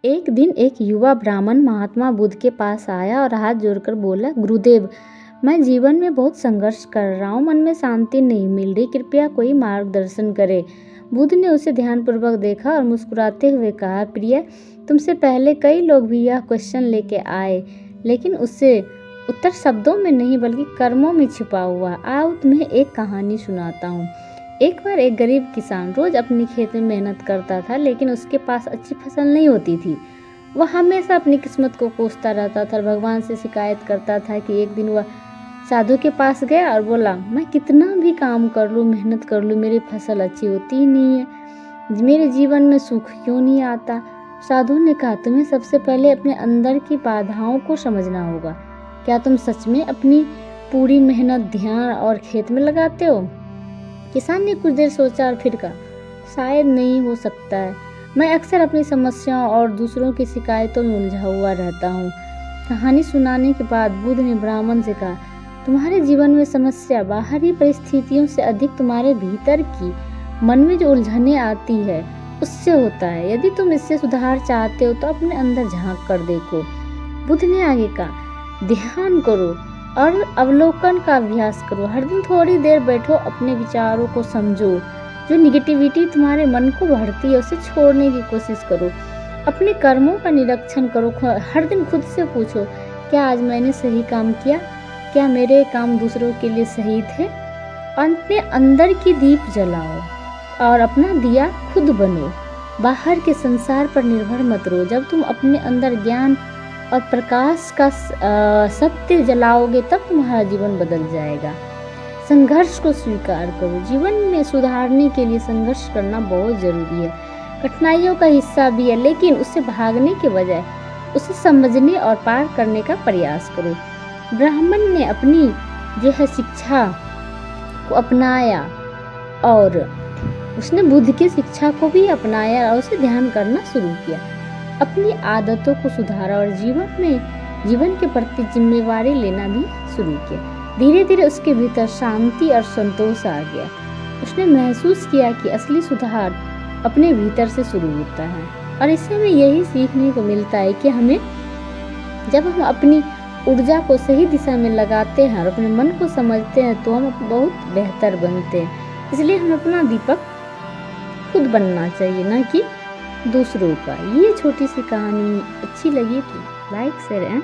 एक दिन एक युवा ब्राह्मण महात्मा बुद्ध के पास आया और हाथ जोड़कर बोला, गुरुदेव, मैं जीवन में बहुत संघर्ष कर रहा हूँ, मन में शांति नहीं मिल रही, कृपया कोई मार्गदर्शन करे। बुद्ध ने उसे ध्यानपूर्वक देखा और मुस्कुराते हुए कहा, प्रिय, तुमसे पहले कई लोग भी यह क्वेश्चन लेके आए, लेकिन उससे उत्तर शब्दों में नहीं बल्कि कर्मों में छिपा हुआ। आओ तुम्हें एक कहानी सुनाता हूँ। एक बार एक गरीब किसान रोज अपने खेत में मेहनत करता था, लेकिन उसके पास अच्छी फसल नहीं होती थी। वह हमेशा अपनी किस्मत को कोसता रहता था और भगवान से शिकायत करता था कि एक दिन वह साधु के पास गया और बोला, मैं कितना भी काम कर लूँ, मेहनत कर लूँ, मेरी फसल अच्छी होती ही नहीं है, मेरे जीवन में सुख क्यों नहीं आता। साधु ने कहा, तुम्हें सबसे पहले अपने अंदर की बाधाओं को समझना होगा। क्या तुम सच में अपनी पूरी मेहनत ध्यान और खेत में लगाते हो? किसान ने कुछ देर सोचा और फिर कहा, शायद नहीं हो सकता है, मैं अक्सर अपनी समस्याओं और दूसरों की शिकायतों में उलझा हुआ रहता हूँ। कहानी सुनाने के बाद बुद्ध ने ब्राह्मण से कहा, तुम्हारे जीवन में समस्या बाहरी परिस्थितियों से अधिक तुम्हारे भीतर की मन में जो उलझने आती है उससे होता है। यदि तुम इससे सुधार चाहते हो तो अपने अंदर झांक कर देखो। बुद्ध ने आगे कहा, ध्यान करो और अवलोकन का अभ्यास करो। हर दिन थोड़ी देर बैठो, अपने विचारों को समझो, जो निगेटिविटी तुम्हारे मन को भरती है उसे छोड़ने की कोशिश करो। अपने कर्मों का निरीक्षण करो। हर दिन खुद से पूछो, क्या आज मैंने सही काम किया? क्या मेरे काम दूसरों के लिए सही थे? अपने अंदर की दीप जलाओ और अपना दिया खुद बनो। बाहर के संसार पर निर्भर मत रहो। जब तुम अपने अंदर ज्ञान और प्रकाश का सत्य जलाओगे तब तुम्हारा जीवन बदल जाएगा। संघर्ष को स्वीकार करो। जीवन में सुधारने के लिए संघर्ष करना बहुत जरूरी है। कठिनाइयों का हिस्सा भी है, लेकिन उससे भागने के बजाय उसे समझने और पार करने का प्रयास करो। ब्राह्मण ने अपनी जो है शिक्षा को अपनाया और उसने बुद्ध की शिक्षा को भी अपनाया और उसे ध्यान करना शुरू किया। अपनी आदतों को सुधारा और जीवन के प्रति जिम्मेवारी लेना भी शुरू किया। धीरे धीरे उसके भीतर शांति और संतोष आ गया। उसने महसूस किया कि असली सुधार अपने भीतर से शुरू होता है। और इससे हमें यही सीखने को मिलता है कि जब हम अपनी ऊर्जा को सही दिशा में लगाते हैं और अपने मन को समझते हैं तो हम बहुत बेहतर बनते हैं। इसलिए हमें अपना दीपक खुद बनना चाहिए, ना कि दूसरों का। ये छोटी सी कहानी अच्छी लगी तो लाइक शेयर एंड